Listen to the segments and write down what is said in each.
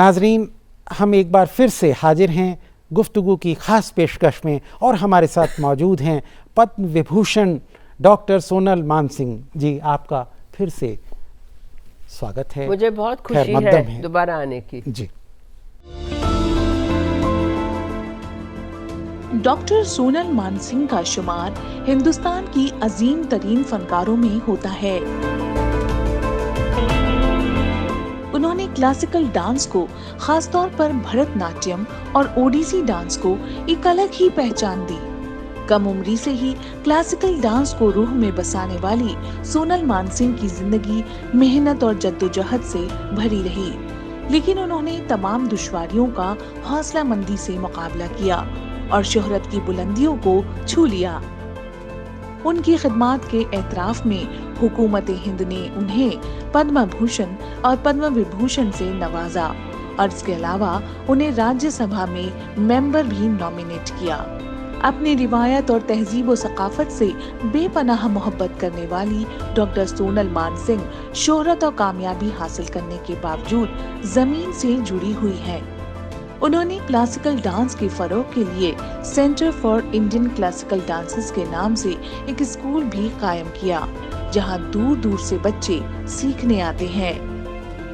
नाजरीन, हम एक बार फिर से हाजिर हैं गुफ्तगू की ख़ास पेशकश में, और हमारे साथ मौजूद हैं पद्म विभूषण डॉक्टर सोनल मानसिंह जी। आपका फिर से स्वागत है। मुझे बहुत खुशी है दोबारा आने की। जी। डॉक्टर सोनल मानसिंह का शुमार हिंदुस्तान की अजीम तरीन फनकारों में होता है। उन्होंने क्लासिकल डांस को, खासतौर पर भरतनाट्यम और ओडिसी डांस को एक अलग ही पहचान दी। कम उम्री से ही क्लासिकल डांस को रूह में बसाने वाली सोनल मानसिंह की जिंदगी मेहनत और जद्दोजहद से भरी रही, लेकिन उन्होंने तमाम दुश्वारियों का हौसलामंदी से मुकाबला किया और शोहरत की बुलंदियों को छू लिया। उनकी खिदमात के एतराफ में हुकूमत हिंद ने उन्हें पद्म भूषण और पद्म विभूषण से नवाजा और इसके अलावा उन्हें राज्यसभा में मेंबर भी नॉमिनेट किया। अपनी रिवायत और तहजीब और सकाफत से बेपनाह मोहब्बत करने वाली डॉक्टर सोनल मानसिंह शोहरत और कामयाबी हासिल करने के बावजूद जमीन से जुड़ी हुई है। उन्होंने क्लासिकल डांस के फरोग के लिए centre for Indian classical dances के नाम से एक स्कूल भी कायम किया, जहां दूर दूर से बच्चे सीखने आते हैं।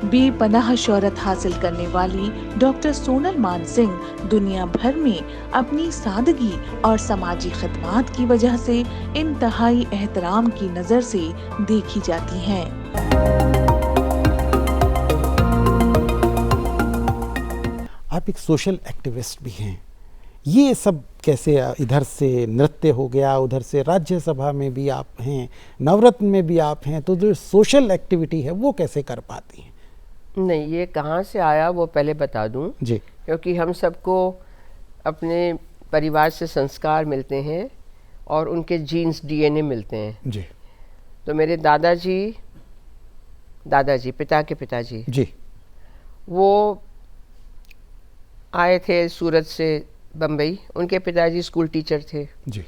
बेपनाह शोहरत हासिल करने वाली डॉक्टर सोनल मानसिंह दुनिया भर में अपनी सादगी और समाजी खिदमात की वजह से इंतहाई एहतराम की नजर से देखी जाती हैं। आप एक सोशल एक्टिविस्ट भी हैं। ये सब कैसे, इधर से नृत्य हो गया, उधर से राज्यसभा में भी आप हैं, नवरत्न में भी आप हैं, तो जो सोशल एक्टिविटी है वो कैसे कर पाती हैं? नहीं, ये कहाँ से आया वो पहले बता दूं जी। क्योंकि हम सबको अपने परिवार से संस्कार मिलते हैं और उनके जीन्स डीएनए मिलते हैं। जी। तो मेरे दादाजी पिता के पिताजी जी, वो आए थे सूरत से बम्बई। उनके पिताजी स्कूल टीचर थे जी।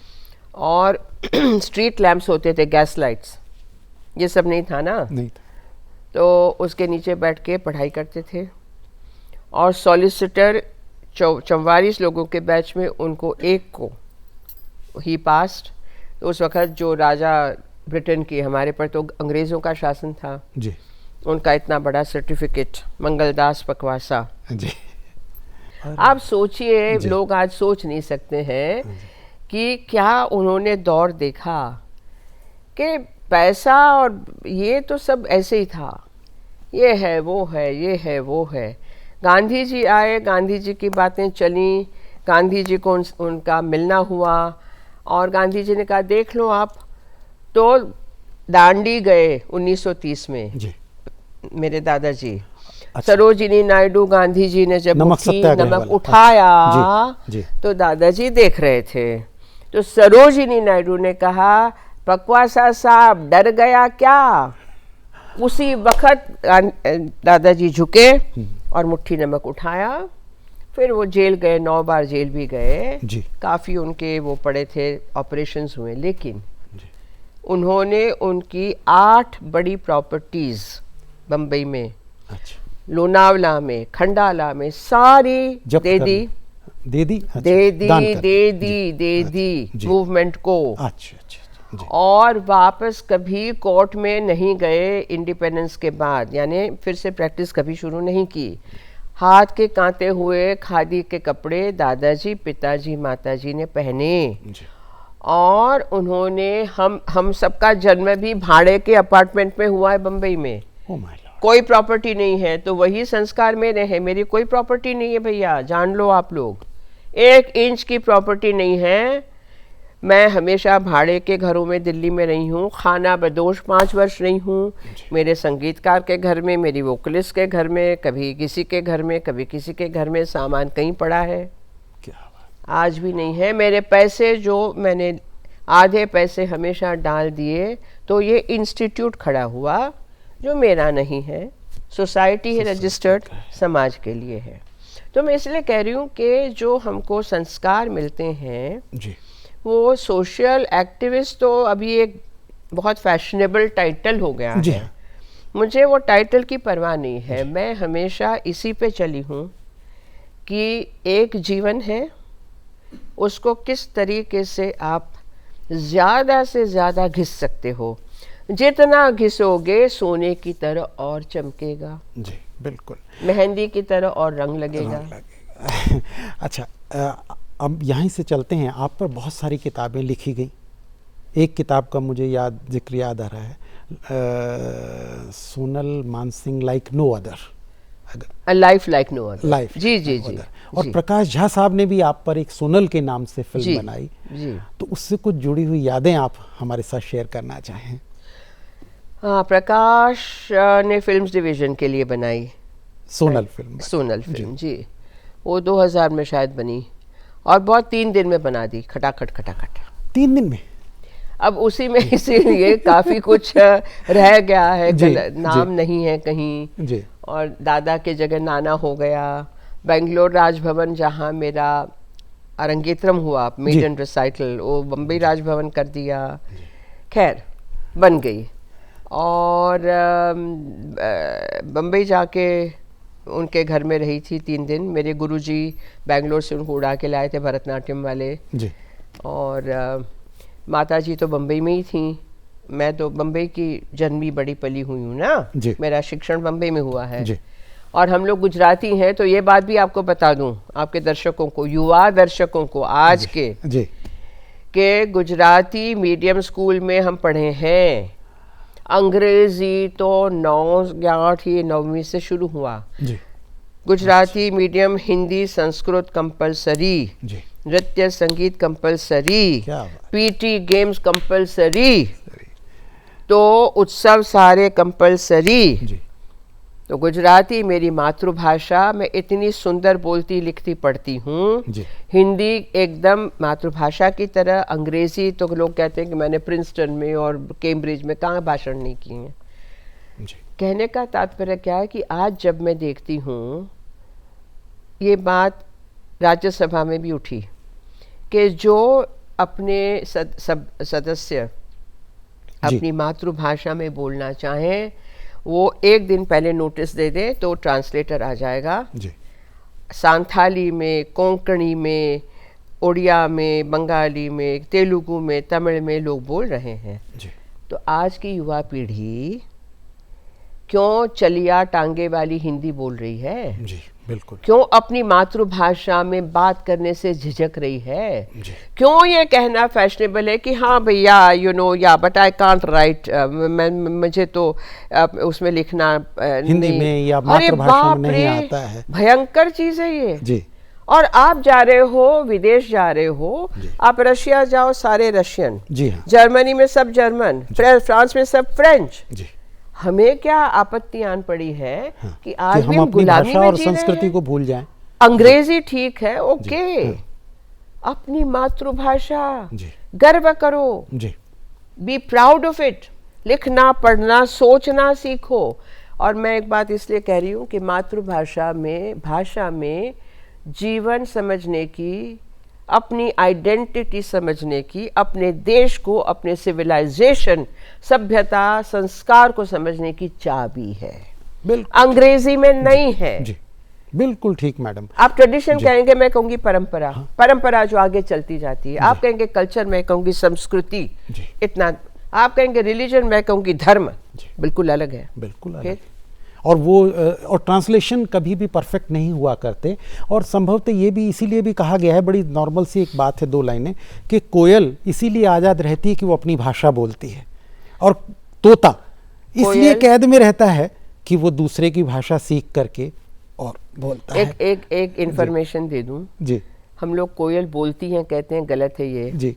और स्ट्रीट लैंप्स होते थे, गैस लाइट्स, ये सब नहीं था ना, नहीं था। तो उसके नीचे बैठ के पढ़ाई करते थे। और सॉलिसिटर 44 लोगों के बैच में उनको एक को ही पास्ट। तो उस वक़्त जो राजा ब्रिटेन की, हमारे पर तो अंग्रेज़ों का शासन था जी। उनका इतना बड़ा सर्टिफिकेट, मंगलदास पकवासा जी। आप सोचिए, लोग आज सोच नहीं सकते हैं कि क्या उन्होंने दौर देखा कि पैसा और ये तो सब ऐसे ही था, ये है वो है, ये है वो है। गांधी जी आए, गांधी जी की बातें चली, गांधी जी को उनका मिलना हुआ और गांधी जी ने कहा देख लो आप, तो दांडी गए 1930 में जी। मेरे दादाजी। अच्छा। सरोजिनी नायडू गांधी जी ने जब नमक उठाया जी। तो दादाजी देख रहे थे। तो सरोजिनी नायडू ने कहा पकवासा साहब डर गया क्या? उसी वक्त दादाजी झुके और मुट्ठी नमक उठाया। फिर वो जेल गए, 9 बार जेल भी गए जी। काफ़ी उनके वो पड़े थे, ऑपरेशंस हुए, लेकिन उन्होंने उनकी 8 बड़ी प्रॉपर्टीज़ बम्बई में, अच्छा, लोनावला में, खंडाला में सारी दे दी मूवमेंट को। अच्छा। और वापस कभी कोर्ट में नहीं गए इंडिपेंडेंस के बाद, यानी फिर से प्रैक्टिस कभी शुरू नहीं की। हाथ के कांते हुए खादी के कपड़े दादाजी, पिताजी, माताजी ने पहने और उन्होंने हम सबका जन्म भी भाड़े के अपार्टमेंट में हुआ है बम्बई में। कोई प्रॉपर्टी नहीं है, तो वही संस्कार मेरे हैं। मेरी कोई प्रॉपर्टी नहीं है भैया, जान लो आप लोग, 1 इंच की प्रॉपर्टी नहीं है। मैं हमेशा भाड़े के घरों में दिल्ली में रही हूँ, खाना बदोश 5 वर्ष रही हूँ। मेरे संगीतकार के घर में, मेरी वोकलिस्ट के घर में, कभी किसी के घर में, कभी किसी के घर में सामान कहीं पड़ा है, क्या बात। आज भी नहीं है। मेरे पैसे जो मैंने आधे पैसे हमेशा डाल दिए, तो ये इंस्टीट्यूट खड़ा हुआ जो मेरा नहीं है, सोसाइटी है रजिस्टर्ड, समाज के लिए है। तो मैं इसलिए कह रही हूँ कि जो हमको संस्कार मिलते हैं जी, वो सोशल एक्टिविस्ट तो अभी एक बहुत फैशनेबल टाइटल हो गया जी है। मुझे वो टाइटल की परवाह नहीं है, मैं हमेशा इसी पे चली हूँ कि एक जीवन है, उसको किस तरीके से आप ज़्यादा से ज़्यादा घिस सकते हो, जितना घिसोगे सोने की तरह और चमकेगा, जी बिल्कुल, मेहंदी की तरह और रंग लगेगा। अच्छा, अब यहाँ से चलते हैं, आप पर बहुत सारी किताबें लिखी गई। एक किताब का मुझे जिक्र याद आ रहा है, Sonal Mansingh like no other, life like no other, life जी जी जी। और जी, प्रकाश झा साहब ने भी आप पर एक सोनल के नाम से फिल्म जी, बनाई, जी। तो उससे कुछ जुड़ी हुई यादें आप हमारे साथ शेयर करना चाहें? हाँ, प्रकाश ने फिल्म्स डिवीज़न के लिए बनाई सोनल फिल्म। सोनल फिल्म, जी। वो 2000 में शायद बनी और बहुत 3 दिन में बना दी, खटाखट खटाखट 3 दिन में? अब उसी में इसीलिए काफ़ी कुछ रह गया है, जी, नाम जी। नहीं है कहीं, जी और दादा के जगह नाना हो गया। बेंगलोर राजभवन जहाँ मेरा अरंगेत्रम हुआ, मेडन रिसाइटल, वो बम्बई राजभवन कर दिया। खैर, बन गई। और बम्बई जाके उनके घर में रही थी 3 दिन। मेरे गुरुजी बेंगलोर से उनको उड़ा के लाए थे, भरतनाट्यम वाले। जी और माता जी तो बम्बई में ही थी, मैं तो बम्बई की जन्मी बड़ी पली हुई हूँ ना, जी। मेरा शिक्षण बम्बई में हुआ है। जी। और हम लोग गुजराती हैं, तो ये बात भी आपको बता दूं, आपके दर्शकों को, युवा दर्शकों को आज जी के गुजराती मीडियम स्कूल में हम पढ़े हैं। अंग्रेजी तो 9वीं से शुरू हुआ। जी गुजराती मीडियम, हिंदी संस्कृत कंपलसरी, जी नृत्य संगीत कंपलसरी, क्या बात। पीटी गेम्स कंपलसरी, तो उत्सव सारे कंपलसरी। जी तो गुजराती मेरी मातृभाषा, मैं इतनी सुंदर बोलती लिखती पढ़ती हूँ। जी। हिंदी एकदम मातृभाषा की तरह। अंग्रेजी तो लोग कहते हैं कि मैंने प्रिंसटन में और कैम्ब्रिज में कहाँ भाषण नहीं किए हैं। जी कहने का तात्पर्य क्या है कि आज जब मैं देखती हूँ, ये बात राज्यसभा में भी उठी कि जो अपने सदस्य अपनी मातृभाषा में बोलना चाहें, वो एक दिन पहले नोटिस दे दे तो ट्रांसलेटर आ जाएगा। जी सांथाली में, कोंकणी में, उड़िया में, बंगाली में, तेलुगु में, तमिल में लोग बोल रहे हैं। जी तो आज की युवा पीढ़ी क्यों चलिया टांगे वाली हिंदी बोल रही है? जी बिल्कुल। क्यों अपनी मातृभाषा में बात करने से झिझक रही है? जी। क्यों ये कहना फैशनेबल है कि हाँ भैया यू नो या बट आई कांट राइट, मुझे तो उसमें लिखना हिंदी नहीं, में या अरे मातृभाषा में बाप नहीं रे, आता है। भयंकर चीज है ये। जी और आप जा रहे हो, विदेश जा रहे हो, जी। आप रशिया जाओ, सारे रशियन, जी हाँ। जर्मनी में सब जर्मन, फ्रांस में सब फ्रेंच। जी हमें क्या आपत्ति आन पड़ी है हाँ, कि आज भी हम हम अपनी गुलामी भाषा में और जी रहे संस्कृति हैं। को भूल जाएं। अंग्रेजी ठीक है, ओके, हाँ। अपनी मातृभाषा जी गर्व करो, G be proud of it. लिखना, पढ़ना, सोचना सीखो। और मैं एक बात इसलिए कह रही हूँ कि मातृभाषा में, भाषा में जीवन समझने की, अपनी आइडेंटिटी समझने की, अपने देश को, अपने सिविलाइजेशन, सभ्यता, संस्कार को समझने की चाबी है। बिल्कुल अंग्रेजी में नहीं है। जी बिल्कुल ठीक मैडम। आप ट्रेडिशन कहेंगे, मैं कहूंगी परंपरा। हाँ। परंपरा जो आगे चलती जाती है। आप कहेंगे कल्चर, मैं कहूंगी संस्कृति। इतना आप कहेंगे रिलीजन, मैं कहूंगी धर्म। बिल्कुल अलग है, बिल्कुल अलग है। और वो और ट्रांसलेशन कभी भी परफेक्ट नहीं हुआ करते। और संभवतः ये भी इसीलिए भी कहा गया है, बड़ी नॉर्मल सी एक बात है, 2 लाइनें, कि कोयल इसीलिए आज़ाद रहती है कि वो अपनी भाषा बोलती है, और तोता इसलिए कैद में रहता है कि वो दूसरे की भाषा सीख करके और बोलता है। एक इंफॉर्मेशन दे दूं। जी। हम लोग कोयल बोलती हैं कहते हैं, गलत है ये जी।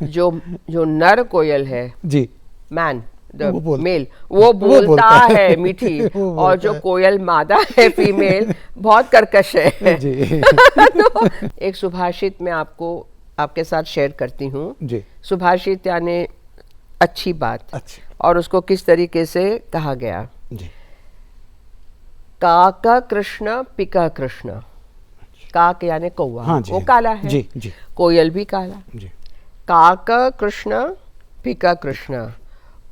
जो नर कोयल है, जी, मैन, मेल, वो बोलता है मीठी, और जो कोयल मादा है, फीमेल, बहुत कर्कश है। जी। तो एक सुभाषित मैं आपके साथ शेयर करती हूँ। जी। सुभाषित यानी अच्छी बात। अच्छा। और उसको किस तरीके से कहा गया। जी। काका कृष्ण पिका कृष्ण। काक यानी कौवा, हाँ जी, वो काला है। जी जी। कोयल भी काला। जी। काका कृष्ण पिका कृष्ण,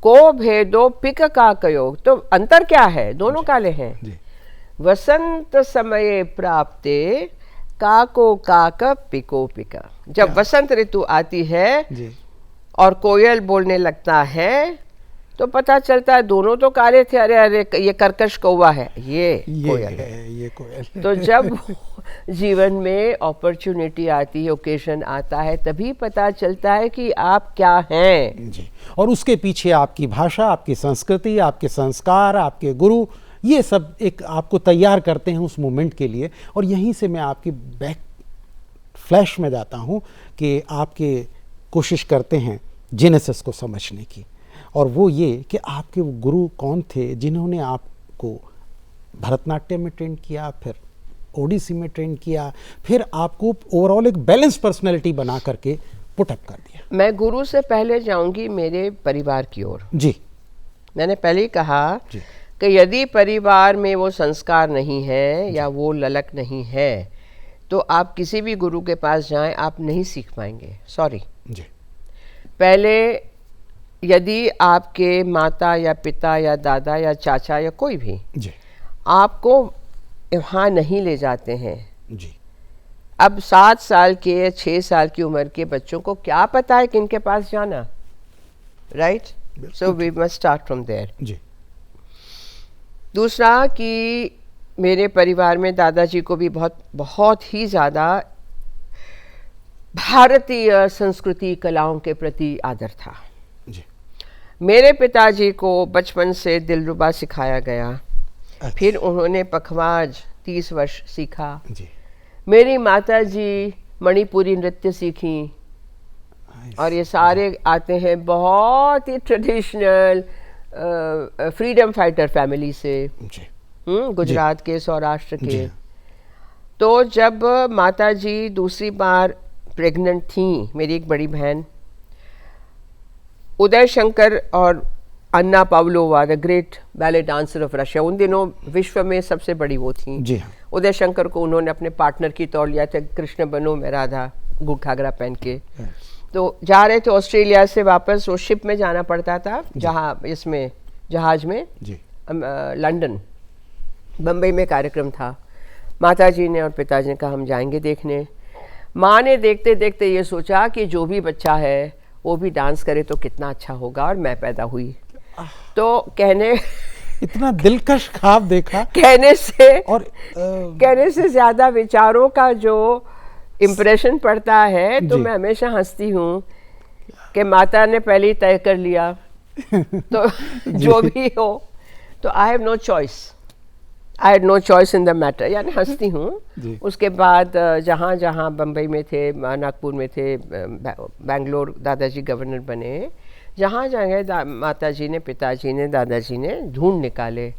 को भेदो पिक काकयो, तो अंतर क्या है, दोनों काले हैं। जी वसंत समये प्राप्ते काको काक पिको पिका, जब वसंत ऋतु आती है जी और कोयल बोलने लगता है तो पता चलता है दोनों तो काले थे, अरे अरे ये कर्कश कौवा है, ये कोयल है। ये कोयल। तो जब जीवन में अपॉर्चुनिटी आती है, ओकेजन आता है, तभी पता चलता है कि आप क्या हैं। जी, और उसके पीछे आपकी भाषा, आपकी संस्कृति, आपके संस्कार, आपके गुरु, ये सब एक आपको तैयार करते हैं उस मोमेंट के लिए। और यहीं से मैं आपकी बैक फ्लैश में जाता हूँ कि आपके कोशिश करते हैं जेनेसिस को समझने की, और वो ये कि आपके वो गुरु कौन थे जिन्होंने आपको भरतनाट्यम में ट्रेन किया, फिर ओडिसी में ट्रेन किया, फिर आपको ओवरऑल एक बैलेंस पर्सनैलिटी बना करके पुट अप कर दिया। मैं गुरु से पहले जाऊंगी मेरे परिवार की ओर। जी, मैंने पहले ही कहा जी, कि यदि परिवार में वो संस्कार नहीं है या वो ललक नहीं है तो आप किसी भी गुरु के पास जाएं, आप नहीं सीख पाएंगे, सॉरी। जी, पहले यदि आपके माता या पिता या दादा या चाचा या कोई भी जी, आपको वहाँ नहीं ले जाते हैं, जी, अब 7 साल के या 6 साल की उम्र के बच्चों को क्या पता है किनके पास जाना, right? So we must start from there. जी, दूसरा कि मेरे परिवार में दादाजी को भी बहुत ही ज़्यादा भारतीय संस्कृति कलाओं के प्रति आदर था। जी, मेरे पिताजी को बचपन से दिलरुबा सिखाया गया, अच्छा, फिर उन्होंने पखवाज 30 वर्ष सीखा। जी, मेरी माताजी मणिपुरी नृत्य सीखी, और ये सारे आते हैं बहुत ही ट्रेडिशनल फ्रीडम फाइटर फैमिली से, जी, गुजरात के, सौराष्ट्र जी, के। तो जब माताजी दूसरी बार प्रेग्नेंट थी, मेरी एक बड़ी बहन, उदय शंकर और Anna Pavlova, the great ballet dancer of Russia, उन दिनों विश्व में सबसे बड़ी वो थी। जी हाँ, उदय शंकर को उन्होंने अपने पार्टनर की तौर लिया था, कृष्ण बनो मैं राधा, घाघरा पहन के। तो जा रहे थे ऑस्ट्रेलिया से वापस, वो शिप में जाना पड़ता था, जहाँ इसमें जहाज में, जी, लंदन, बम्बई में कार्यक्रम था। माताजी ने और पिताजी ने कहा हम जाएंगे देखने। माँ ने देखते देखते ये सोचा कि जो भी बच्चा है वो भी डांस करे तो कितना अच्छा होगा, और मैं पैदा हुई। तो कहने इतना दिलकश ख्वाब देखा, कहने से और कहने से ज्यादा विचारों का जो इम्प्रेशन पड़ता है, तो जी। मैं हमेशा हंसती हूँ कि माता ने पहले ही तय कर लिया तो जो भी हो, तो I have no choice, I had no choice in the matter, यानी हंसती हूँ। जी। उसके बाद जहाँ जहाँ बम्बई में थे, नागपुर में थे, बैंगलोर दादाजी गवर्नर बने, जहाँ जहाँ गए माताजी ने, पिताजी ने, दादाजी ने ढूंढ निकाले।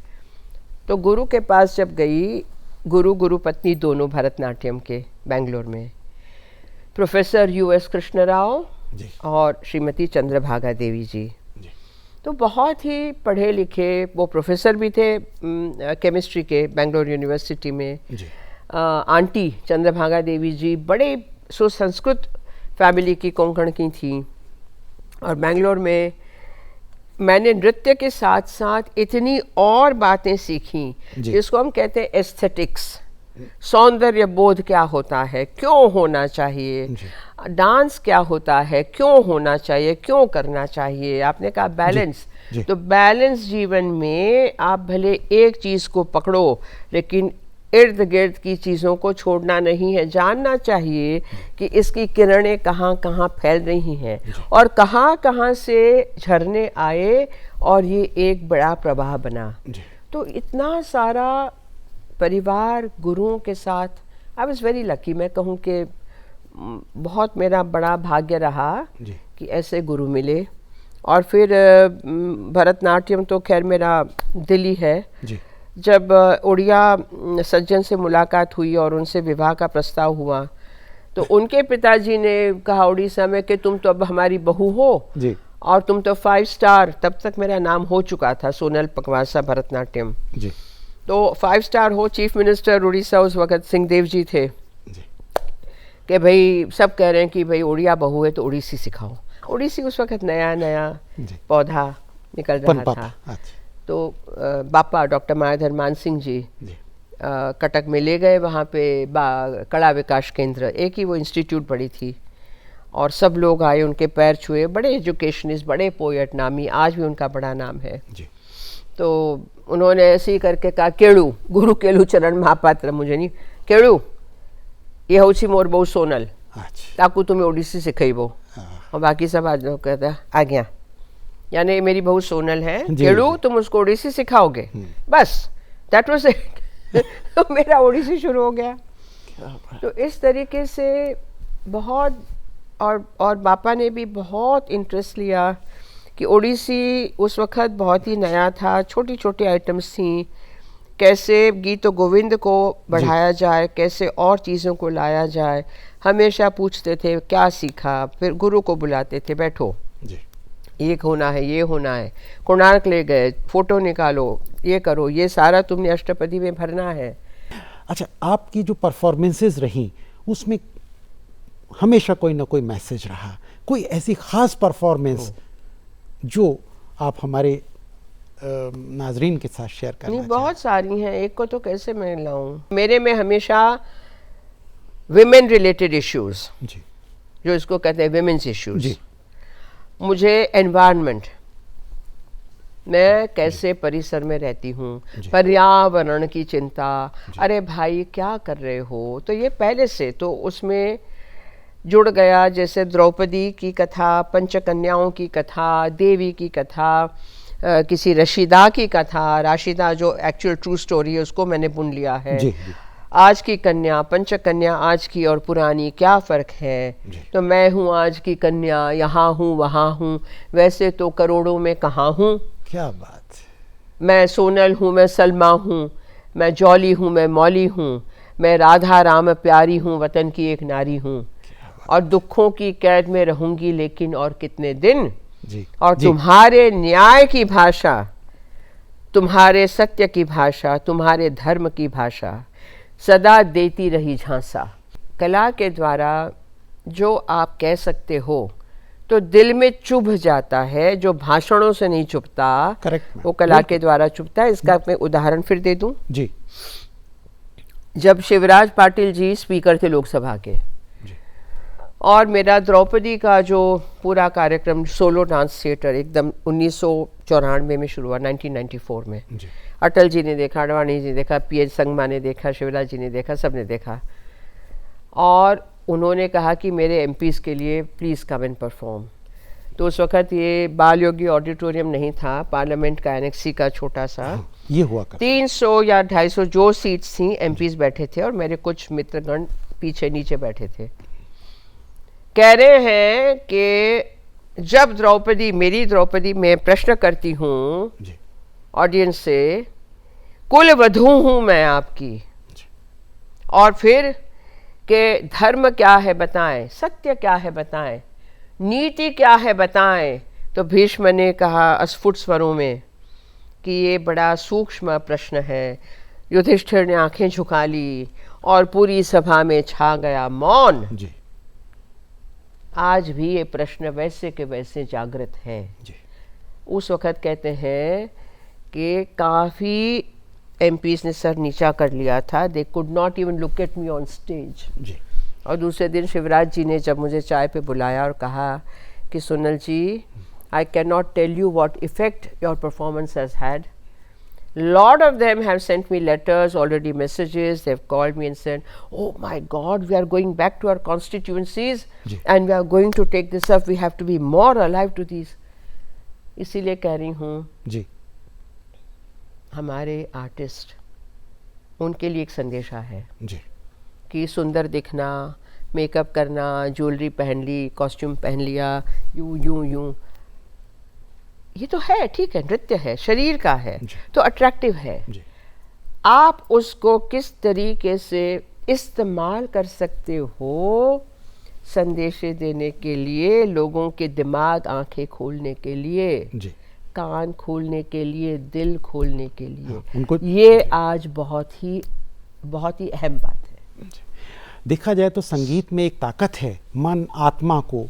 तो गुरु के पास जब गई, गुरु पत्नी दोनों भरतनाट्यम के बैंगलोर में, प्रोफेसर US कृष्ण राव जी, और श्रीमती चंद्रभागा देवी जी, जी, तो बहुत ही पढ़े लिखे, वो प्रोफेसर भी थे केमिस्ट्री के बैंगलोर यूनिवर्सिटी में। जी, आंटी चंद्रभागा देवी जी बड़े सुसंस्कृत फैमिली की, कोंकण की थी। और बैंगलोर में मैंने नृत्य के साथ साथ इतनी और बातें सीखी, जी। जिसको हम कहते हैं एस्थेटिक्स, सौंदर्य बोध क्या होता है, क्यों होना चाहिए, डांस क्या होता है, क्यों होना चाहिए, क्यों करना चाहिए। आपने कहा बैलेंस, जी। तो बैलेंस जीवन में आप भले एक चीज़ को पकड़ो, लेकिन इर्द गिर्द की चीज़ों को छोड़ना नहीं है। जानना चाहिए कि इसकी किरणें कहाँ कहाँ फैल रही हैं और कहाँ कहाँ से झरने आए और ये एक बड़ा प्रवाह बना। जी, तो इतना सारा परिवार गुरुओं के साथ, आई वॉज वेरी लकी। मैं कहूँ कि बहुत मेरा बड़ा भाग्य रहा जी, कि ऐसे गुरु मिले। और फिर भरतनाट्यम तो खैर मेरा दिली है। जी, जब उड़िया सज्जन से मुलाकात हुई और उनसे विवाह का प्रस्ताव हुआ, तो उनके पिताजी ने कहा उड़ीसा में कि तुम तो अब हमारी बहू हो, जी, और तुम तो 5 स्टार, तब तक मेरा नाम हो चुका था, सोनल पकवासा भरतनाट्यम। जी, तो 5 स्टार हो। चीफ मिनिस्टर उड़ीसा उस वक्त सिंहदेव जी थे जी, कि भाई सब कह रहे हैं कि भाई उड़िया बहू है तो उड़ीसी सिखाओ। उड़ीसी उस वक्त नया नया जी, पौधा निकल रहा पापा, था। अच्छा। तो बापा डॉक्टर मायाधर मान सिंह जी कटक में ले गए, वहाँ पे कला विकास केंद्र, एक ही वो इंस्टीट्यूट बड़ी थी, और सब लोग आए, उनके पैर छुए, बड़े एजुकेशनिस्ट, बड़े पोएट, नामी, आज भी उनका बड़ा नाम है जी। तो उन्होंने ऐसे ही करके कहा, केड़ू गुरु केलू चरण महापात्र, मुझे नहीं, केड़ू ये होची मोर बहु सोनल, अच्छा। ताकू तुम्हें ओडिसी सिखेबो, और बाकी सब आज लोग कहता आ गया, यानी मेरी बहू सोनल है, केड़ू तुम उसको ओडिसी सिखाओगे, बस दैट वाज इट। तो मेरा ओडिसी शुरू हो गया। तो इस तरीके से बहुत, और पापा ने भी बहुत इंटरेस्ट लिया कि ओडिसी उस वक्त बहुत ही नया था, छोटी छोटी आइटम्स थी, कैसे गीत गोविंद को बढ़ाया जाए, कैसे और चीज़ों को लाया जाए। हमेशा पूछते थे क्या सीखा, फिर गुरु को बुलाते थे, बैठो जी। ये होना है, ये होना है, कोणार्क ले गए, फोटो निकालो, ये करो, ये सारा तुमने अष्टपदी में भरना है। अच्छा, आपकी जो परफॉर्मेंसेस रही उसमें हमेशा कोई ना कोई मैसेज रहा, कोई ऐसी खास परफॉर्मेंस जो आप हमारे नाजरीन के साथ शेयर करना नहीं, बहुत सारी हैं, एक को तो कैसे मैं लाऊं। मेरे में हमेशा विमेन रिलेटेड इश्यूज, जी, जो इसको कहते हैं विमेन्स इश्यूज, जी। मुझे एनवायरनमेंट, मैं कैसे परिसर में रहती हूँ, पर्यावरण की चिंता, अरे भाई क्या कर रहे हो, तो ये पहले से तो उसमें जुड़ गया। जैसे द्रौपदी की कथा, पंचकन्याओं की कथा, देवी की कथा, किसी रशीदा की कथा, राशिदा जो एक्चुअल ट्रू स्टोरी है उसको मैंने बुन लिया है। जी, जी। आज की कन्या, पंचकन्या आज की और पुरानी क्या फ़र्क है, तो मैं हूँ आज की कन्या, यहाँ हूँ वहाँ हूँ, वैसे तो करोड़ों में कहाँ हूँ। क्या बात। मैं सोनल हूँ, मैं सलमा हूँ, मैं जौली हूँ, मैं मौली हूँ, मैं राधा राम प्यारी हूँ, वतन की एक नारी हूँ, और दुखों की कैद में रहूँगी लेकिन और कितने दिन, जी, और जी। तुम्हारे न्याय की भाषा, तुम्हारे सत्य की भाषा, तुम्हारे धर्म की भाषा सदा देती रही झांसा। कला के द्वारा जो आप कह सकते हो तो दिल में चुभ जाता है, जो भाषणों से नहीं चुभता, करेक्ट, वो कला के द्वारा चुभता है। इसका मैं उदाहरण फिर दे दूं। जी, जब शिवराज पाटिल जी स्पीकर थे लोकसभा के, और मेरा द्रौपदी का जो पूरा कार्यक्रम सोलो डांस थिएटर एकदम 1994 में शुरू हुआ, 1994 में। जी। अटल जी ने देखा, अडवाणी जी ने देखा, पीएच संगमा ने देखा, शिवराज जी ने देखा, सब ने देखा, और उन्होंने कहा कि मेरे एमपीज़ के लिए प्लीज़ कम एंड परफॉर्म। तो उस वक़्त ये बाल योगी ऑडिटोरियम नहीं था, पार्लियामेंट का एनेक्सी का छोटा सा, ये हुआ कर 300 या 250 जो सीट्स थी, एमपीज़ बैठे थे, और मेरे कुछ मित्रगण पीछे नीचे बैठे थे। कह रहे हैं कि जब द्रौपदी, मेरी द्रौपदी, मैं प्रश्न करती हूँ ऑडियंस से, कुल वधू हूँ मैं आपकी, और फिर के धर्म क्या है बताएं, सत्य क्या है बताएं, नीति क्या है बताएं, तो भीष्म ने कहा अस्फुट स्वरों में कि ये बड़ा सूक्ष्म प्रश्न है। युधिष्ठिर ने आंखें झुका ली और पूरी सभा में छा गया मौन। जी। आज भी ये प्रश्न वैसे के वैसे जागृत है। जी। उस वक़्त कहते हैं कि काफ़ी एमपीज़ ने सर नीचा कर लिया था, they could not even look at me on stage. जी। और दूसरे दिन शिवराज जी ने जब मुझे चाय पे बुलाया और कहा कि Sonal ji, I can not tell you what effect your performance has had. Lot of them have sent me letters, already messages. They've called me and said, "Oh my God, we are going back to our constituencies and we are going to take this up. We have to be more alive to these." इसीलिए कह रही हूँ जी, हमारे artist, उनके लिए एक संदेशा है जी, कि सुंदर दिखना, मेकअप करना, ज्वेलरी पहन ली, कॉस्ट्यूम पहन लिया, यूं यूं यूं, ये तो है, ठीक है, नृत्य है, शरीर का है, तो अट्रैक्टिव है। आप उसको किस तरीके से इस्तेमाल कर सकते हो संदेश देने के लिए, लोगों के दिमाग, आंखें खोलने के लिए, कान खोलने के लिए, दिल खोलने के लिए, उनको ये आज बहुत ही अहम बात है। देखा जाए तो संगीत में एक ताकत है मन आत्मा को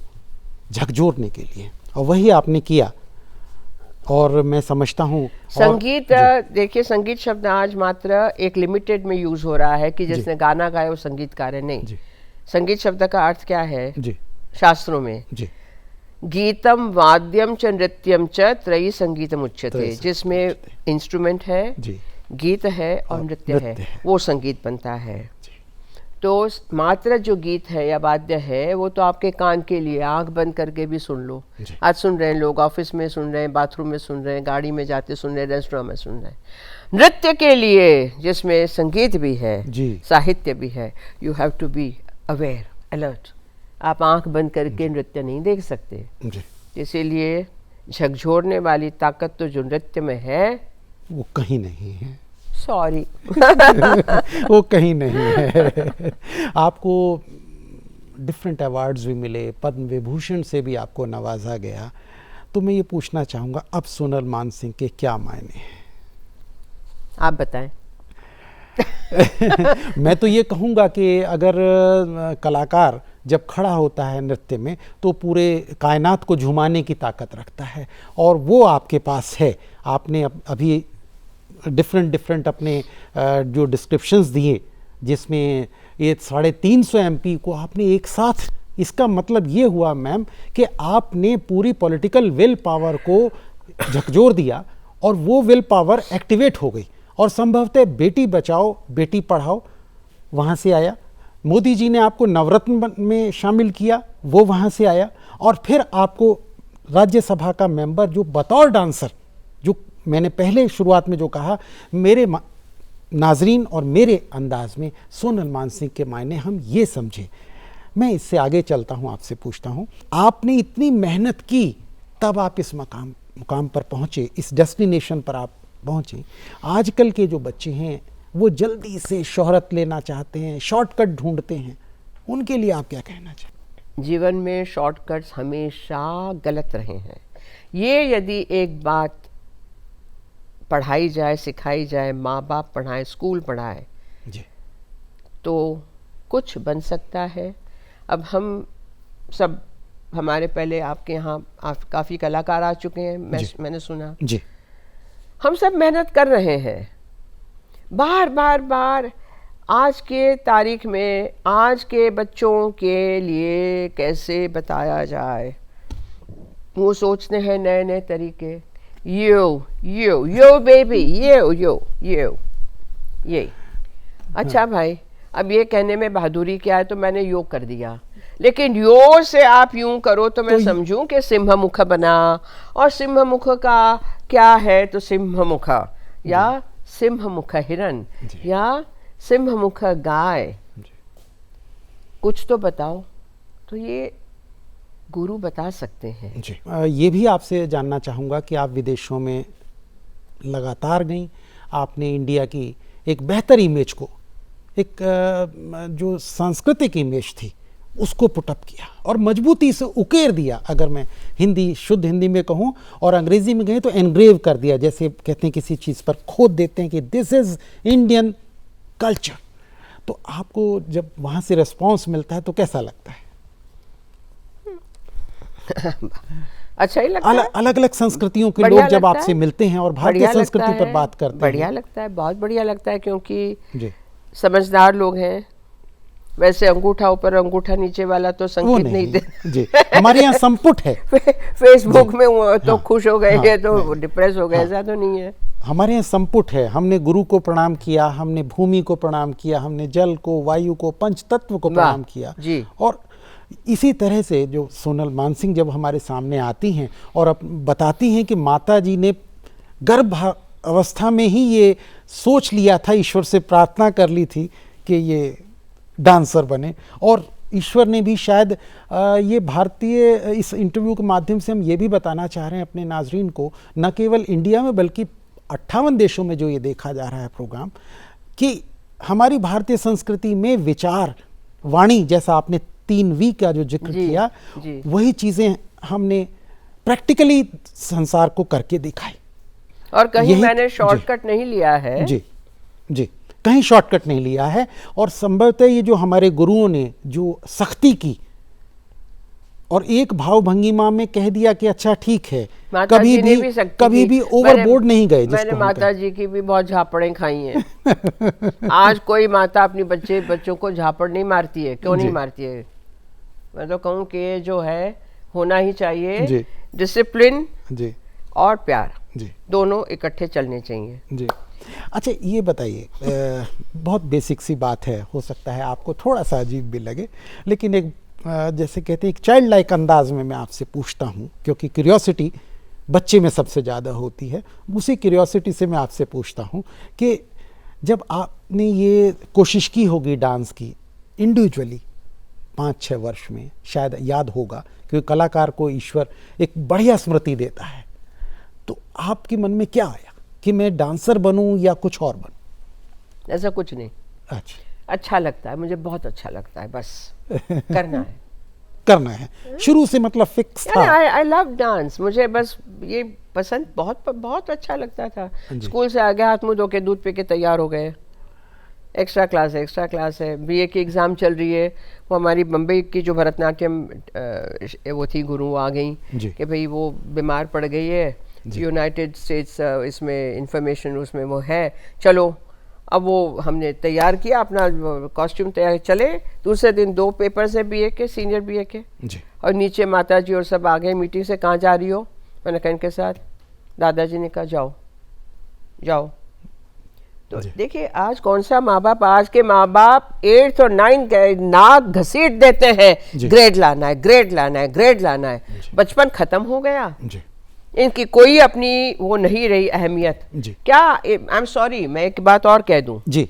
झकझोरने के लिए, और वही आपने किया। और मैं समझता हूँ संगीत, देखिए संगीत शब्द आज मात्र एक लिमिटेड में यूज हो रहा है कि जिसने गाना गाया वो संगीतकार है, नहीं। संगीत शब्द का अर्थ क्या है जी शास्त्रों में? जी गीतम वाद्यम च नृत्यम च त्रयी संगीतम उच्यते, जिसमें इंस्ट्रूमेंट है, गीत है और नृत्य है, वो संगीत बनता है। तो मात्र जो गीत है या वाद्य है वो तो आपके कान के लिए, आंख बंद करके भी सुन लो। आज सुन रहे हैं लोग, ऑफिस में सुन रहे हैं, बाथरूम में सुन रहे हैं, गाड़ी में जाते सुन रहे हैं, रेस्टोरेंट में सुन रहे हैं। नृत्य के लिए जिसमें संगीत भी है, साहित्य भी है, you have to be aware, alert. आप आंख बंद करके नृत्य नहीं देख सकते। इसीलिए झकझोरने वाली ताकत तो जो नृत्य में है वो कहीं नहीं है। सॉरी वो कहीं नहीं है। आपको डिफरेंट अवार्ड्स भी मिले, पद्म विभूषण से भी आपको नवाजा गया। तो मैं ये पूछना चाहूँगा, अब सोनल मानसिंह के क्या मायने हैं? आप बताएं। मैं तो ये कहूँगा कि अगर कलाकार जब खड़ा होता है नृत्य में तो पूरे कायनात को झुमाने की ताकत रखता है, और वो आपके पास है। आपने अभी डिफरेंट अपने जो डिस्क्रिप्शंस दिए, जिसमें ये 350 MP को आपने एक साथ, इसका मतलब ये हुआ मैम कि आपने पूरी पॉलिटिकल विल पावर को झकझोर दिया और वो विल पावर एक्टिवेट हो गई, और संभवतः बेटी बचाओ बेटी पढ़ाओ वहाँ से आया। मोदी जी ने आपको नवरत्न में शामिल किया, वो वहाँ से आया। और फिर आपको राज्यसभा का मेंबर जो बतौर डांसर, जो मैंने पहले शुरुआत में जो कहा, मेरे नाजरीन और मेरे अंदाज में सोनल मानसिंह के मायने हम ये समझे। मैं इससे आगे चलता हूँ, आपसे पूछता हूँ, आपने इतनी मेहनत की तब आप इस मुकाम पर पहुँचे, इस डेस्टिनेशन पर आप पहुँचे। आजकल के जो बच्चे हैं वो जल्दी से शोहरत लेना चाहते हैं, शॉर्टकट ढूंढते हैं, उनके लिए आप क्या कहना चाहते? जीवन में शॉर्टकट्स हमेशा गलत रहे हैं। ये यदि एक बात पढ़ाई जाए, सिखाई जाए, माँ बाप पढ़ाएं, स्कूल पढ़ाए जी, तो कुछ बन सकता है। अब हम सब, हमारे पहले आपके यहाँ काफ़ी कलाकार आ चुके हैं, मैंने सुना जी। हम सब मेहनत कर रहे हैं, बार आज के तारीख में आज के बच्चों के लिए कैसे बताया जाए, वो सोचते हैं नए नए तरीके। यो बेबी, यो ये। अच्छा भाई, अब ये कहने में बहादुरी क्या है, तो मैंने यो कर दिया, लेकिन यो से आप यूं करो तो मैं समझूं कि सिंहमुख बना। और सिंहमुख का क्या है, तो सिंहमुख या सिंहमुख हिरन या सिंहमुख गाय, कुछ तो बताओ। तो ये गुरु बता सकते हैं जी। ये भी आपसे जानना चाहूँगा कि आप विदेशों में लगातार गई, आपने इंडिया की एक बेहतर इमेज को, एक जो सांस्कृतिक इमेज थी उसको पुटअप किया और मजबूती से उकेर दिया, अगर मैं हिंदी शुद्ध हिंदी में कहूँ, और अंग्रेजी में कहें तो एनग्रेव कर दिया, जैसे कहते हैं किसी चीज़ पर खोद देते हैं कि दिस इज़ इंडियन कल्चर। तो आपको जब वहाँ से रिस्पॉन्स मिलता है तो कैसा लगता है? अच्छा ही लगता है। अलग अलग संस्कृतियों के लोग जब आपसे मिलते हैं और भारतीय संस्कृति पर बात करते हैं, बढ़िया लगता है, बहुत बढ़िया लगता है, क्योंकि समझदार लोग हैं। वैसे अंगूठा ऊपर अंगूठा नीचे वाला तो संकेत नहीं दे जी। हमारे यहाँ संपुट है। फेसबुक में तो खुश हो गए हैं, तो डिप्रेस हो गए, ऐसा तो नहीं है। हमारे यहाँ संपुट है। हमने गुरु को प्रणाम किया, हमने भूमि को प्रणाम किया, हमने जल को, वायु को, पंच तत्व को प्रणाम किया जी। और इसी तरह से जो सोनल मानसिंह जब हमारे सामने आती हैं और अब बताती हैं कि माता जी ने गर्भ अवस्था में ही ये सोच लिया था, ईश्वर से प्रार्थना कर ली थी कि ये डांसर बने, और ईश्वर ने भी शायद ये भारतीय, इस इंटरव्यू के माध्यम से हम ये भी बताना चाह रहे हैं अपने नाजरीन को, न केवल इंडिया में बल्कि 58 देशों में जो ये देखा जा रहा है प्रोग्राम, कि हमारी भारतीय संस्कृति में विचार वाणी, जैसा आपने 3V का जो जिक्र किया, वही चीज़ें हमने प्रैक्टिकली संसार को करके दिखाई। और कहीं मैंने शॉर्टकट नहीं लिया है। जी जी, कहीं शॉर्टकट नहीं लिया है। और संभवतः ये जो हमारे गुरुओं ने जो सख्ती की और एक भाव भंगिमा में कह दिया कि अच्छा ठीक है, माता कभी जी ने भी सकती कभी थी। भी ओवरबोर्ड नहीं गए। मैंने माता जी की भी बहुत झापड़ें खाई हैं। आज कोई माता अपनी बच्चों को झापड़ नहीं मारती है, क्यों नहीं मारती है? मैं तो कहूँ कि ये जो है होना ही चाहिए, डिसिप्लिन जी और प्यार जी दोनों इकट्ठे चलने चाहिए जी। अच्छा ये बताइए, बहुत बेसिक सी बात है, हो सकता है आपको थोड़ा सा अजीब भी लगे, लेकिन एक जैसे कहते हैं एक चाइल्ड लाइक अंदाज में मैं आपसे पूछता हूँ, क्योंकि क्यूरियोसिटी बच्चे में सबसे ज़्यादा होती है। उसी क्यूरियोसिटी से मैं आपसे पूछता हूँ कि जब आपने ये कोशिश की होगी डांस की इंडिविजुअली 5-6 वर्ष में, शायद याद होगा, क्योंकि कलाकार को ईश्वर एक बढ़िया स्मृति देता है, तो आपके मन में क्या आया कि मैं डांसर बनूं या कुछ और बनूं? ऐसा कुछ नहीं। अच्छा लगता है, मुझे बहुत अच्छा लगता है, बस करना है शुरू से, मतलब फिक्स था? आई लव डांस, मुझे बस ये पसंद बहुत अच्छा लगता था। स्कूल से आ गया, हाथ मुंह धो के दूध पी के तैयार हो गए, एक्स्ट्रा क्लास है, बीए की एग्ज़ाम चल रही है। वो हमारी बम्बई की जो भरतनाट्यम वो थी गुरु, वो आ गई कि भाई वो बीमार पड़ गई है, यूनाइटेड स्टेट्स इसमें इंफॉर्मेशन उसमें वो है, चलो। अब वो हमने तैयार किया, अपना कॉस्ट्यूम तैयार, चले। दूसरे दिन 2 पेपर्स है बीए के, सीनियर बीए के, और नीचे माता जी और सब आ गए मीटिंग से, कहाँ जा रही हो? मैंने कहा इनके साथ। दादाजी ने कहा जाओ। तो देखिए आज कौन सा माँ बाप, आज के माँ बाप 8th और 9th नाक घसीट देते हैं, ग्रेड लाना है। बचपन खत्म हो गया, इनकी कोई अपनी वो नहीं रही अहमियत। क्या आई एम सॉरी, मैं एक बात और कह दूं जी,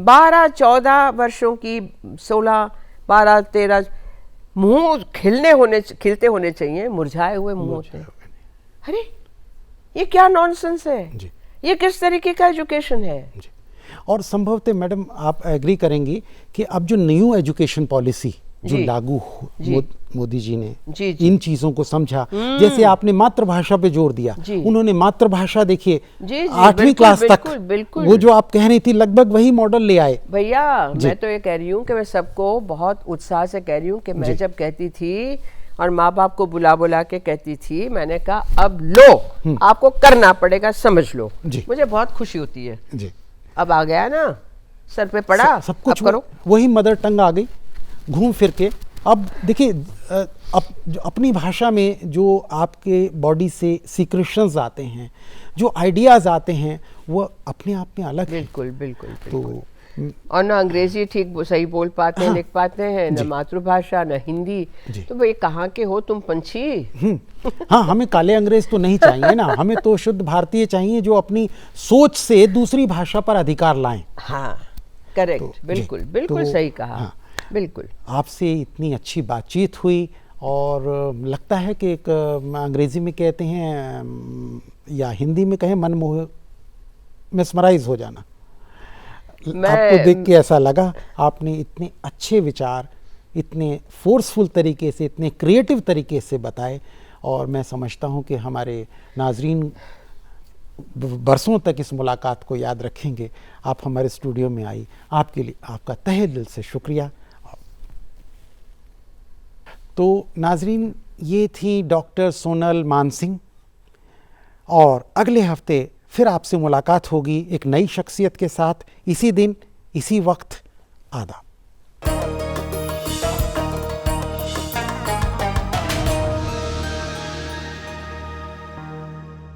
12-14 वर्षों की, 16-12-13 मुंह खिलते होने चाहिए, मुरझाए हुए मुंह होते हैं। अरे ये क्या नॉनसेंस है? ये किस तरीके का एजुकेशन है? और संभवतः मैडम आप एग्री करेंगी कि अब जो न्यू एजुकेशन पॉलिसी जो लागू मोदी जी ने इन चीजों को समझा, जैसे आपने मातृभाषा पे जोर दिया, उन्होंने मातृभाषा देखिए 8वीं क्लास तक, बिल्कुल वो जो आप कह रही थी लगभग वही मॉडल ले आए। भैया मैं तो ये कह रही हूँ कि मैं सबको बहुत उत्साह से कह रही हूँ कि मैं जब कहती थी और माँ बाप को बुला के कहती थी, मैंने कहा अब लो, आपको करना पड़ेगा, समझ लो। मुझे बहुत खुशी होती है। अब आ गया ना, सर पे पड़ा, सब कुछ करो। वही मदर टंग आ गई घूम फिर के। अब देखिए अपनी भाषा में जो आपके बॉडी से सीक्रेशंस आते हैं, जो आइडियाज आते हैं, वो अपने आप में अलग है। बिल्कुल। तो और ना अंग्रेजी ठीक सही बोल पाते हैं, लिख पाते हैं, न मातृभाषा न हिंदी, तो भाई कहाँ के हो तुम पंछी? हाँ, हमें काले अंग्रेज तो नहीं चाहिए ना, हमें तो शुद्ध भारतीय चाहिए जो अपनी सोच से दूसरी भाषा पर अधिकार लाएं। हाँ करेक्ट, बिल्कुल सही कहा। बिल्कुल आपसे इतनी अच्छी बातचीत हुई, और लगता है कि एक अंग्रेजी में कहते हैं या हिंदी में कहें, मनमोह मेस्मराइज हो जाना। आपको देख के ऐसा लगा, आपने इतने अच्छे विचार इतने फोर्सफुल तरीके से, इतने क्रिएटिव तरीके से बताए, और मैं समझता हूँ कि हमारे नाजरीन बरसों तक इस मुलाकात को याद रखेंगे। आप हमारे स्टूडियो में आई, आपके लिए आपका तहे दिल से शुक्रिया। तो नाजरीन, ये थी डॉक्टर सोनल मानसिंह, और अगले हफ्ते फिर आपसे मुलाकात होगी एक नई शख्सियत के साथ, इसी दिन इसी वक्त। आदाब।